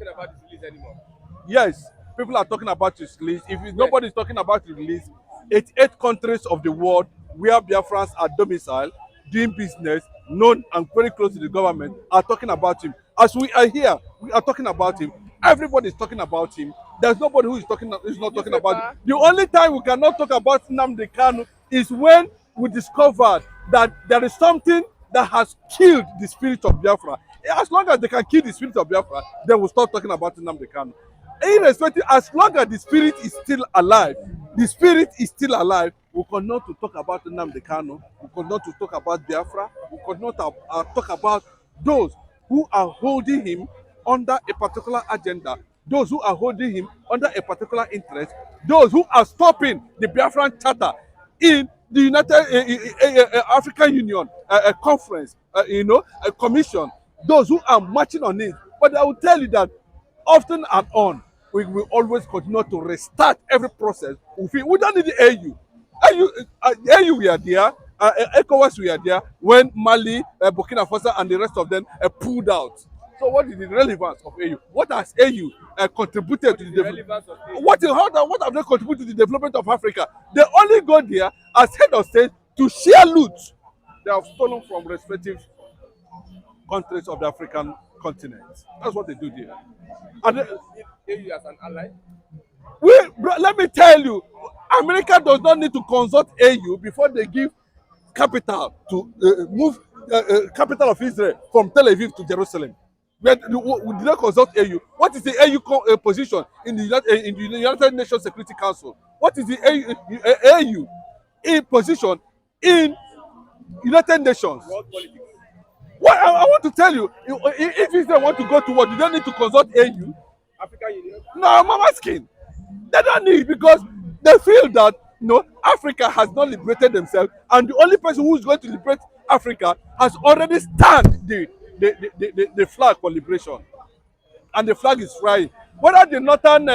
talking about his release anymore. Yes, people are talking about his release. If nobody is talking about his release, 88 countries of the world where Biafrans are domiciled, doing business, known and very close to the government, are talking about him. As we are here, we are talking about him. Everybody is talking about him. There's nobody who is not talking about him. The only time we cannot talk about Nnamdi Kanu is when we discovered that there is something that has killed the spirit of Biafra. As long as they can kill the spirit of Biafra, then we'll start talking about Nnamdi Kanu. Irrespective, as long as the spirit is still alive, the spirit is still alive, we continue to talk about Nnamdi Kanu, we continue to talk about Biafra, we continue to talk about those who are holding him under a particular agenda, those who are holding him under a particular interest, those who are stopping the Biafran Charter in the United African Union conference, a commission, those who are marching on it. But I will tell you that often and on, we will always continue to restart every process. We don't need the AU. AU we are there, ECOWAS we are there when Mali, Burkina Faso and the rest of them pulled out. So what is the relevance of AU? What has AU contributed to the development? What have they contributed to the development of Africa? They only go there as head of state to share loot they have stolen from respective countries of the African continent. That's what they do there. And AU as an ally. let me tell you, America does not need to consult AU before they give capital to move capital of Israel from Tel Aviv to Jerusalem. We did not consult AU. What is the AU position in the United Nations Security Council? What is the AU position in United Nations? World politics. What I want to tell you, if Israel want to go to war, do they need to consult AU? African Union. No, I'm asking. They don't need, because they feel that Africa has not liberated themselves, and the only person who is going to liberate Africa has already stamped the flag for liberation, and the flag is flying. Whether the northern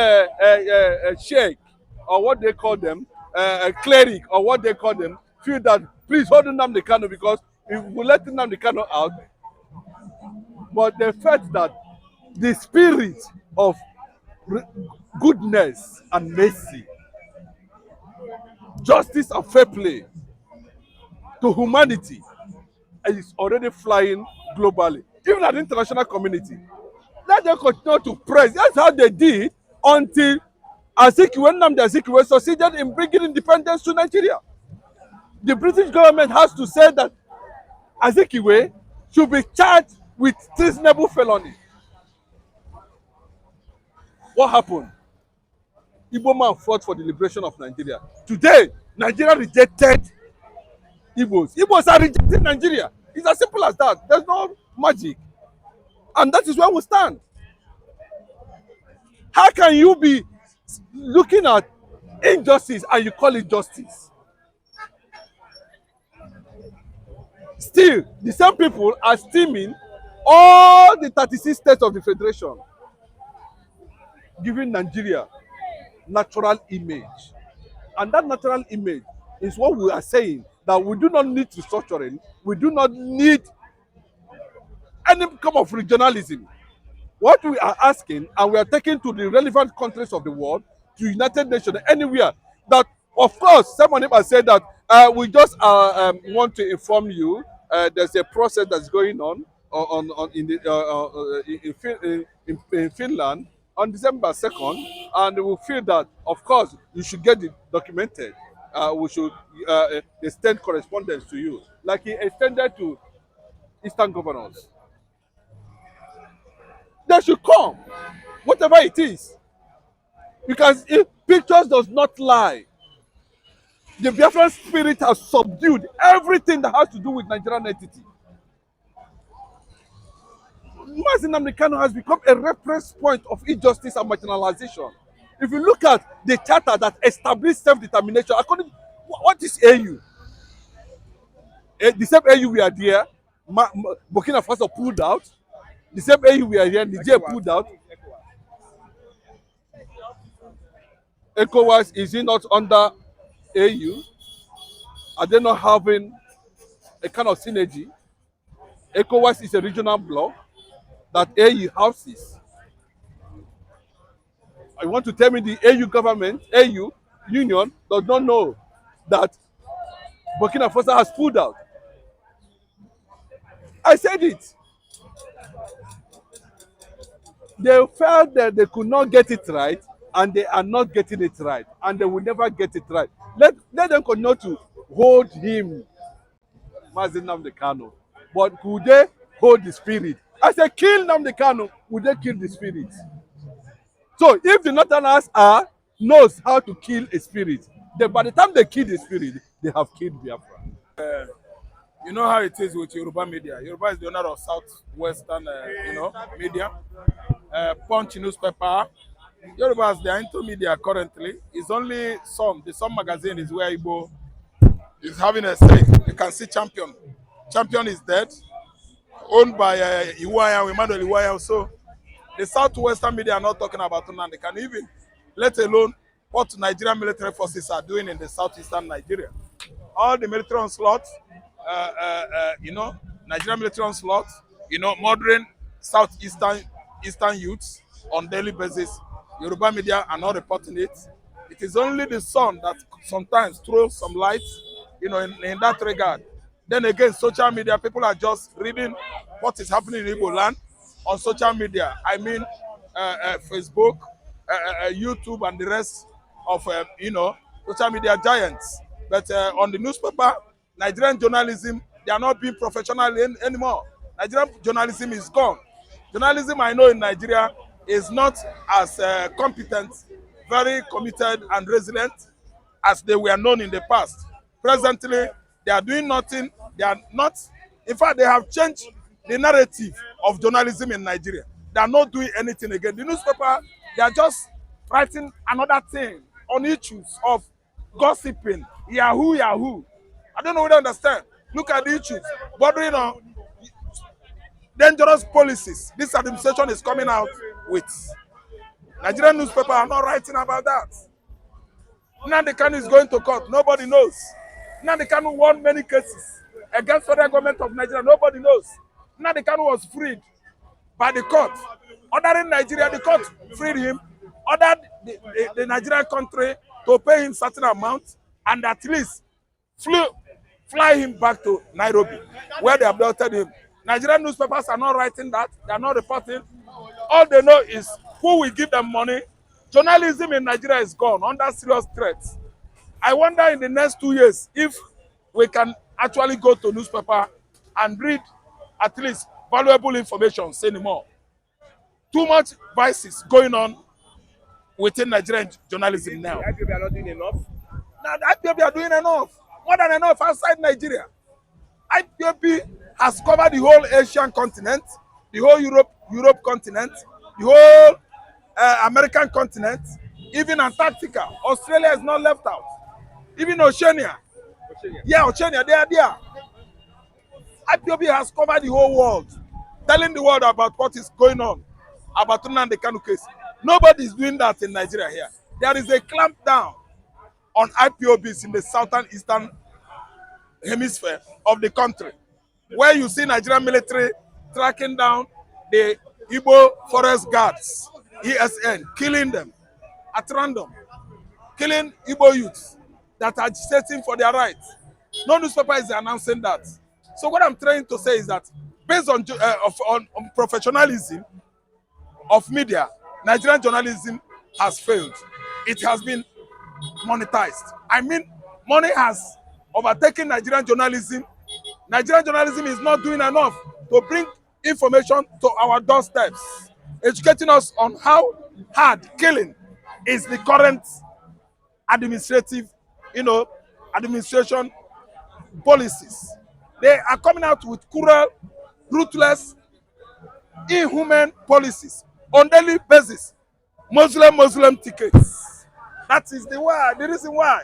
sheikh, or what they call them, cleric, or what they call them, feel that please hold Nnamdi Kanu, because if we let Nnamdi Kanu out, but they felt that the spirit of goodness and mercy, justice and fair play to humanity is already flying globally, even at the international community. Let them continue to press. That's how they did until Nnamdi Azikiwe succeeded in bringing independence to Nigeria. The British government has to say that Azikiwe should be charged with treasonable felony. What happened? Igbo man fought for the liberation of Nigeria. Today, Nigeria rejected Igbos. Igbos are rejecting Nigeria. It's as simple as that. There's no magic. And that is where we stand. How can you be looking at injustice and you call it justice? Still, the same people are steaming all the 36 states of the Federation, giving Nigeria natural image. And that natural image is what we are saying, that we do not need restructuring, we do not need any kind of regionalism. What we are asking, and we are taking to the relevant countries of the world, to United Nations, anywhere, that of course, someone has said that we just want to inform you there's a process that's going on in Finland on December 2nd, and we feel that, of course, you should get it documented. We should extend correspondence to you, like he extended to Eastern governors. They should come, whatever it is, because if pictures does not lie, the Biafran spirit has subdued everything that has to do with Nigerian entity. Nnamdi Kanu has become a reference point of injustice and marginalization. If you look at the charter that established self-determination, according what is AU? The same AU we are there, Burkina Faso pulled out. The same AU we are here, Niger pulled out. ECOWAS, is it not under AU? Are they not having a kind of synergy? ECOWAS is a regional bloc that AU houses. You want to tell me the AU government, AU union, does not know that Burkina Faso has pulled out? I said it. They felt that they could not get it right, and they are not getting it right, and they will never get it right. Let them continue to hold him, Nnamdi Kanu. But could they hold the spirit? I said, kill Nnamdi Kanu, would they kill the spirit? So if the Northerners knows how to kill a spirit, then by the time they kill the spirit, they have killed Biafra. You know how it is with Yoruba media. Yoruba is the owner of Southwestern, media. Punch newspaper. Yorubas, they are into media currently. It's only Sun. The Sun magazine is where Igbo is having a say. You can see Champion. Champion is dead. Owned by Iwaya, Emmanuel Iwaya. So the Southwestern media are not talking about Nnamdi Kanu even, let alone what Nigerian military forces are doing in the southeastern Nigeria. All the military onslaught, Nigerian military onslaught, murdering eastern youths on daily basis. Yoruba media are not reporting it. It is only the Sun that sometimes throws some light, in that regard. Then again, social media, people are just reading what is happening in Igbo land on social media. I mean, Facebook, YouTube, and the rest of, social media giants. But on the newspaper, Nigerian journalism, they are not being professional anymore. Nigerian journalism is gone. Journalism, I know in Nigeria, is not as competent, very committed and resilient as they were known in the past. Presently, they are doing nothing. They are not, in fact, they have changed the narrative of journalism in Nigeria. They are not doing anything again. The newspaper, they are just writing another thing on issues of gossiping, Yahoo. I don't know whether you understand. Look at the issues bordering on dangerous policies this administration is coming out with. Nigerian newspaper are not writing about that. Nnamdi Kanu is going to court. Nobody knows. Nnamdi Kanu won many cases against federal government of Nigeria. Nobody knows. Nnamdi Kanu was freed by the court. Ordering Nigeria, the court freed him, ordered the Nigerian country to pay him certain amount and at least fly him back to Nairobi, where they abducted him. Nigerian newspapers are not writing that. They are not reporting. All they know is who will give them money. Journalism in Nigeria is gone under serious threats. I wonder in the next 2 years if we can actually go to newspaper and read at least valuable information anymore. Too much vices going on within Nigerian journalism now. The IPOB are not doing enough. Now the IPOB are doing enough, more than enough outside Nigeria. IPOB has covered the whole Asian continent, the whole Europe continent, the whole American continent, even Antarctica. Australia is not left out. Even Oceania. Yeah, Oceania, they are there. IPOB has covered the whole world, telling the world about what is going on, about Nnamdi Kanu case. Nobody is doing that in Nigeria here. There is a clampdown on IPOBs in the southern eastern hemisphere of the country, where you see Nigerian military tracking down the Igbo forest guards, ESN, killing them at random, killing Igbo youths that are agitating for their rights. No newspaper is announcing that. So what I'm trying to say is that based on professionalism of media, Nigerian journalism has failed. It has been monetized. I mean, money has overtaken Nigerian journalism. Nigerian journalism is not doing enough to bring information to our doorsteps, educating us on how hard killing is the current administration policies. They are coming out with cruel, ruthless, inhuman policies on daily basis. Muslim tickets. That is the reason why.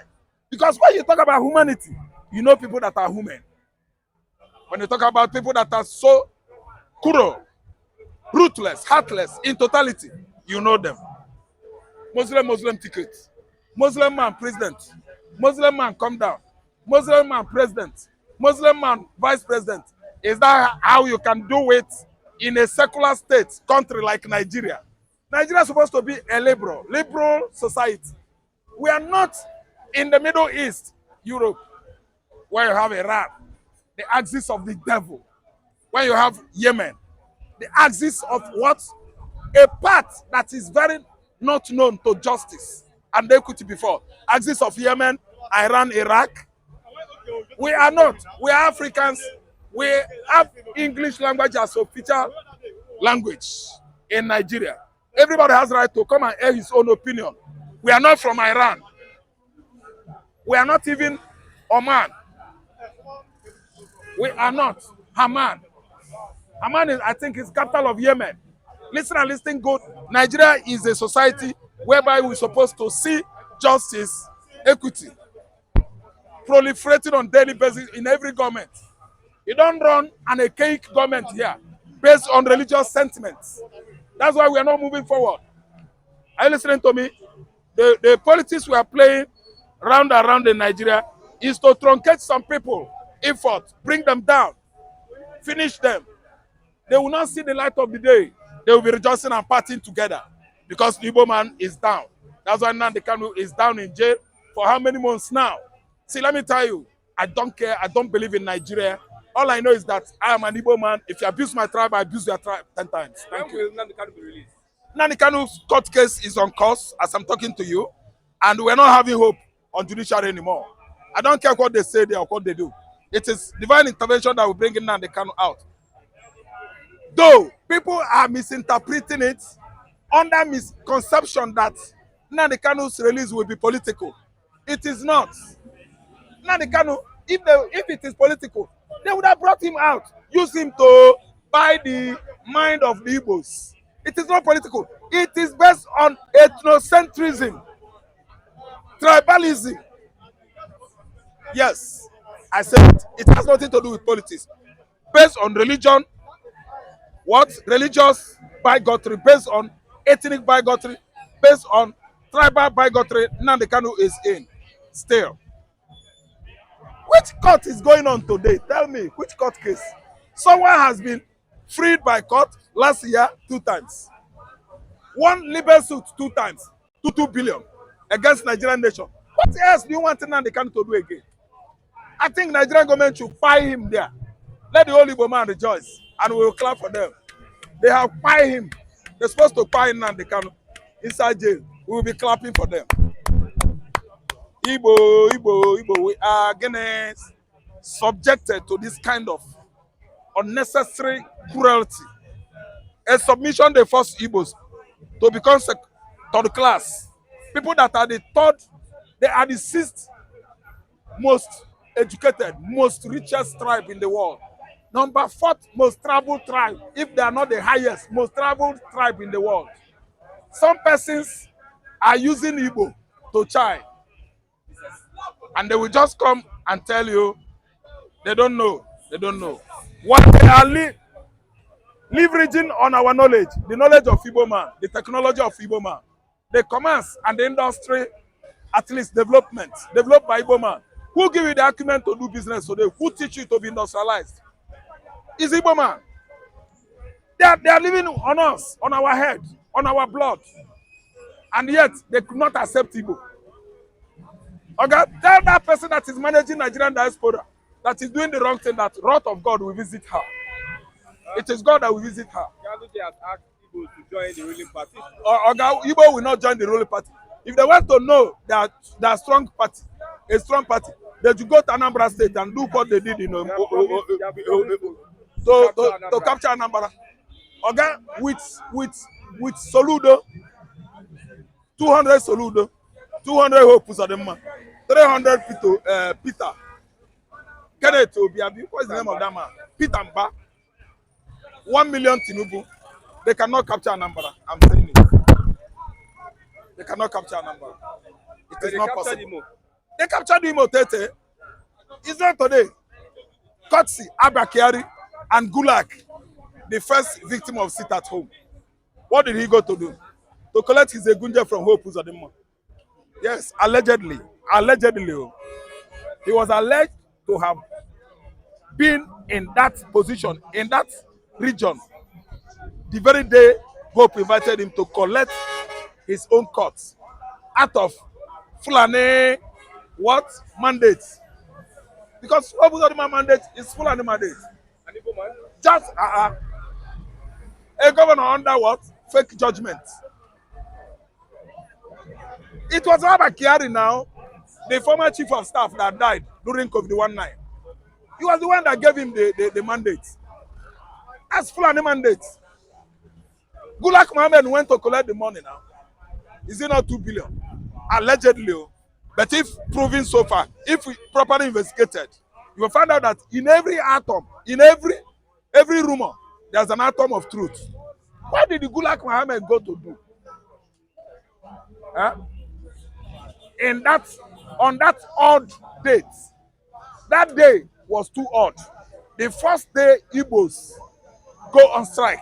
Because when you talk about humanity, you know people that are human. When you talk about people that are so cruel, ruthless, heartless, in totality, you know them. Muslim tickets. Muslim man president. Muslim man come down. Muslim man president. Muslim man vice president. Is that how you can do it in a secular state country like Nigeria? Nigeria is supposed to be a liberal society. We are not in the Middle East, Europe, where you have Iran, the axis of the devil. When you have Yemen, the axis of what? A path that is very not known to justice and equity before. Axis of Yemen, Iran, Iraq. We are not. We are Africans. We have English language as official language in Nigeria. Everybody has right to come and air his own opinion. We are not from Iran. We are not even Oman. We are not Haman. Haman is, I think, is capital of Yemen. Listen and listen good. Nigeria is a society whereby we're supposed to see justice, equity, proliferating on daily basis in every government. You don't run an archaic government here based on religious sentiments. That's why we are not moving forward. Are you listening to me? The politics we are playing round and round in Nigeria is to truncate some people, effort, bring them down, finish them. They will not see the light of the day. They will be rejoicing and partying together because the Igbo man is down. That's why Nnamdi Kanu is down in jail for how many months now? See, let me tell you, I don't care. I don't believe in Nigeria. All I know is that I am an Igbo man. If you abuse my tribe, I abuse your tribe 10 times. Thank you. When will Nnamdi Kanu be released? Nnamdi Kanu's court case is on course as I'm talking to you, and we're not having hope on judiciary anymore. I don't care what they say there or what they do. It is divine intervention that will bring Nnamdi Kanu out. Though people are misinterpreting it under misconception that Nnamdi Kanu's release will be political. It is not. Nnamdi Kanu, if it is political, they would have brought him out, use him to buy the mind of the Igbos. It is not political. It is based on ethnocentrism, tribalism. Yes, I said it. It has nothing to do with politics. Based on religion, what? Religious bigotry, based on ethnic bigotry, based on tribal bigotry, Nnamdi Kanu is in still. Which court is going on today? Tell me, which court case? Someone has been freed by court last year 2 times. One libel suit 2 times, 2 billion against Nigerian nation. What else do you want Nnamdi Kanu to do again? I think Nigerian government should fire him there. Let the old Igbo man rejoice, and we will clap for them. They have fired him. They're supposed to fire Nnamdi Kanu inside jail. We will be clapping for them. Igbo, we are again subjected to this kind of unnecessary cruelty. A submission they force Igbos to become third class. People that are the third, they are the 6th most educated, most richest tribe in the world. Number 4th most traveled tribe, if they are not the highest, most traveled tribe in the world. Some persons are using Igbo to chai. And they will just come and tell you, they don't know. They don't know. What they are leveraging on our knowledge, the knowledge of Igbo man, the technology of Igbo man, the commerce and the industry, at least developed by Igbo man. Who give you the acumen to do business today? Who teach you to be industrialized? Is Igbo man. They are living on us, on our head, on our blood. And yet, they could not accept Igbo. Okay, tell that person that is managing Nigerian diaspora that is doing the wrong thing, that wrath of God will visit her. It is God that will visit her. Kanu has asked Igbo to join the ruling party. Okay, Igbo will not join the ruling party. If they want to know that they are strong party, a strong party, they should go to Anambra State and do what they did in to capture Anambra. Okay, with Soludo, 200 Soludo, 200 Hope Uzodinma, 300 Peter. Kenneth Obiabi, what is the name of that man? Peter Mba. 1 million Tinubu. They cannot capture Anambra. I'm telling you. They cannot capture Anambra. It is not possible. They captured Imo Tete. It's not today. Kotsi, Abakiari, and Gulag, the first victim of sit at home. What did he go to do? To collect his Egunje from Hope Uzodinma. Yes, allegedly. Allegedly. He was alleged to have been in that position, in that region, the very day Hope invited him to collect his own cuts out of Fulani what mandates. Because Hope Uzodinma mandate is Fulani mandate. An Igbo man. Just a governor under what? Fake judgment. It was Abba Kyari now, the former chief of staff that died during COVID-19. He was the one that gave him the mandate. As Fulani mandate. Gulak Mohammed went to collect the money now. Is it not 2 billion? Allegedly. But if proven so far, if we properly investigated, you will find out that in every atom, in every rumor, there's an atom of truth. What did the Gulak Mohammed go to do? Huh? On that odd date, that day was too odd. The first day Igbos go on strike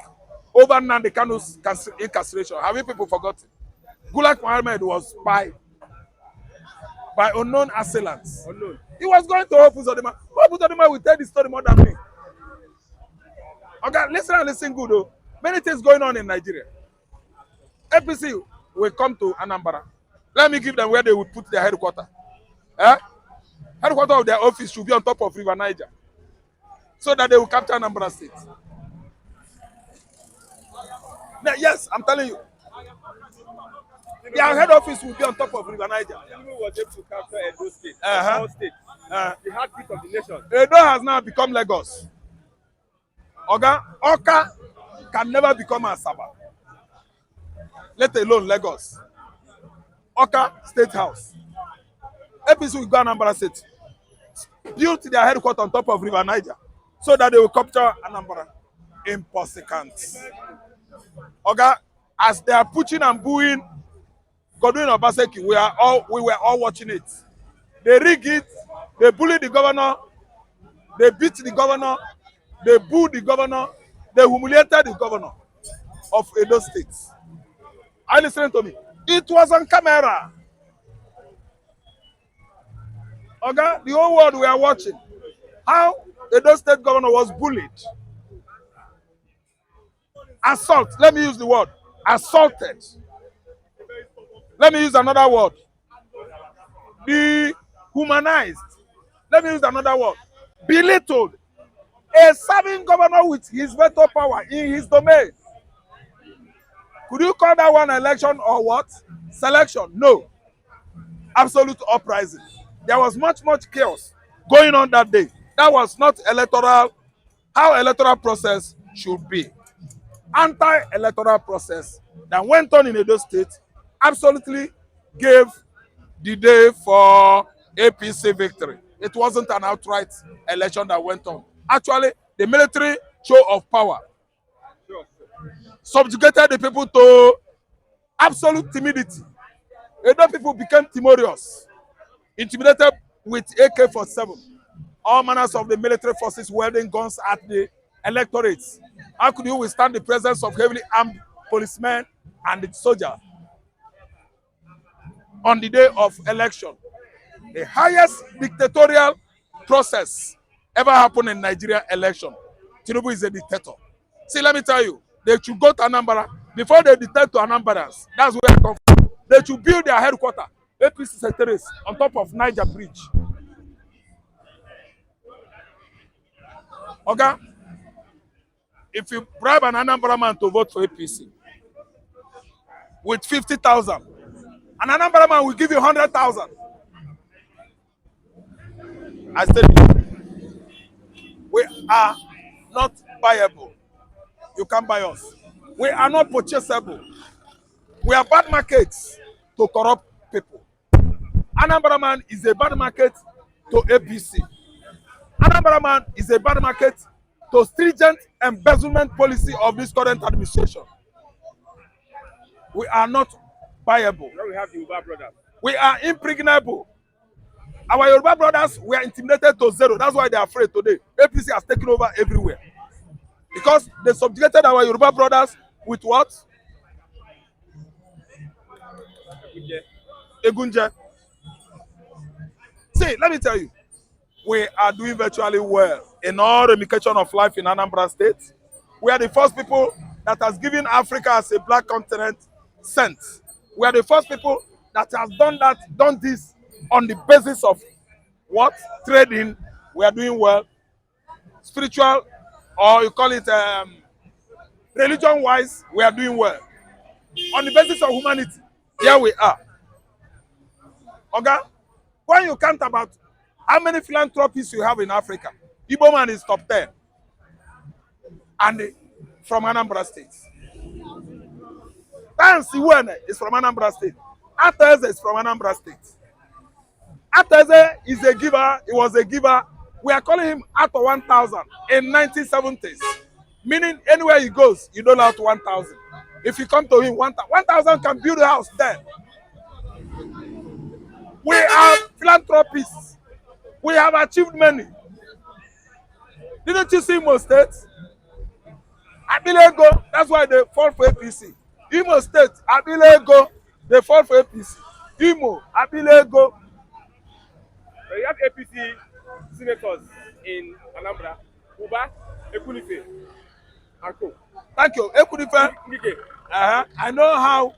over Nnamdi Kanu's incarceration. Have you people forgotten? Gulak Mohammed was by unknown assailants. Unknown. He was going to Hope Uzodinma. Hope Uzodinma will tell the story more than me. Okay, listen good though. Many things going on in Nigeria. APC will come to Anambra. Let me give them where they will put their headquarters. Eh? Headquarters of their office should be on top of River Niger. So that they will capture Anambra State. Now, yes, I'm telling you. Their head office will be on top of River Niger. Tinubu was able to capture Edo State, Uh-huh. all states, the heartbeat of the nation. Edo has now become Lagos. Oka can never become Asaba. Let alone Lagos. Oka State House. APC will go Anambra State. Build their headquarters on top of River Niger so that they will capture Anambra. Impossible. As they are pushing and booing Godwin Obaseki, we were all watching it. They rig it, they bully the governor, they beat the governor, they boo the governor, they humiliated the governor of Edo State. Are you listening to me? It was on camera. The whole world we are watching how Edo State governor was bullied. Assault, let me use the word, assaulted. Let me use another word. Dehumanized. Let me use another word. Belittled. A serving governor with his veto power in his domain. Could you call that one election or what? Selection? No. Absolute uprising. There was much chaos going on that day. That was not electoral, how electoral process should be. Anti-electoral process that went on in Edo State absolutely gave the day for APC victory. It wasn't an outright election that went on. Actually, the military show of power subjugated the people to absolute timidity. Edo people became timorous, intimidated with AK-47. All manners of the military forces wielding guns at the electorates. How could you withstand the presence of heavily armed policemen and the soldier on the day of election? The highest dictatorial process ever happened in Nigerian election. Tinubu is a dictator. See, let me tell you, they should go to Anambra before they dictate to Anambrans. That's where I come from. They should build their headquarters, APC secretaries, on top of Niger Bridge. Okay? If you bribe an Anambra man to vote for APC with 50,000, an Anambra man will give you 100,000. I said, we are not buyable. You can't buy us. We are not purchasable. We are bad markets to corrupt people. Anambra man is a bad market to APC. Anambra man is a bad market to stringent embezzlement policy of this current administration. We are not buyable. Now we have the Yoruba brothers. We are impregnable. Our Yoruba brothers were intimidated to zero. That's why they are afraid today. APC has taken over everywhere. Because they subjugated our Yoruba brothers with what? Egunje. See, let me tell you. We are doing virtually well in all ramifications of life in Anambra State. We are the first people that has given Africa as a black continent sense. We are the first people that has done this on the basis of what? Trading. We are doing well. Spiritual, or you call it religion-wise, we are doing well. On the basis of humanity, here we are. Okay? When you count about how many philanthropists you have in Africa, Igbo man is top 10. And from Anambra State. Tansi Wene is from Anambra State. Ateze is from Anambra State. Ateze is a giver. He was a giver. We are calling him Ato 1000 in 1970s. Meaning anywhere he goes, you don't out 1000. If you come to him, 1000 can build a house there. We are philanthropists. We have achieved many. Didn't you see Imo State? Abilego, that's why they fought for APC. Imo State, Abilego, they fought for APC. Imo, Abilego. You have APC senators in Anambra, Uba, Ekunife, and Co. Thank you. Ekunife. I know how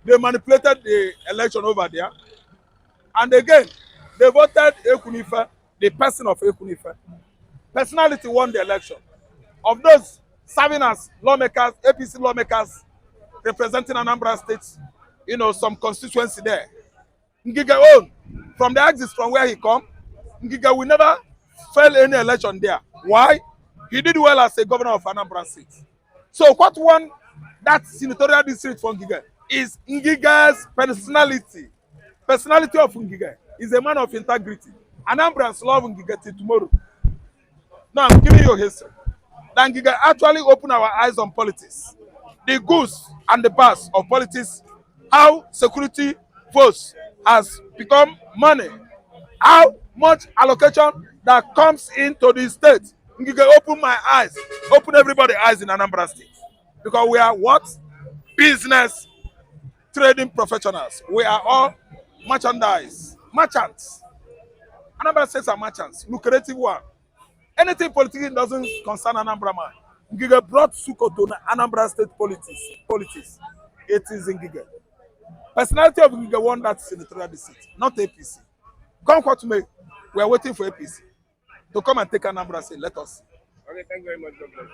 they manipulated the election over there. And again, they voted Ekunife, the person of Ekunife. Personality won the election. Of those serving as lawmakers, APC lawmakers, representing Anambra State, you know, some constituency there. Ngiga own, from the axis from where he come, Ngiga will never fail any election there. Why? He did well as a governor of Anambra State. So what won that senatorial district for Ngiga is Ngiga's personality. Personality of Ngiga is a man of integrity. Anambrans love Ngiga till tomorrow. Now I'm giving you a history. That Ngiga actually opened our eyes on politics. The goods and the bads of politics, how security votes has become money, how much allocation that comes into the state. Ngiga open my eyes, open everybody's eyes in Anambra State. Because we are what? Business trading professionals. We are all merchandise, merchants. Anambra States are merchants, lucrative one. Anything politics doesn't concern Anambra man. Ngiga brought Suko to Anambra State politics. It is Ngiga. Personality of Ngiga won that senatorial district, not APC. Come what may, we are waiting for APC to come and take Anambra State. Let us. Okay, thank you very much, God bless.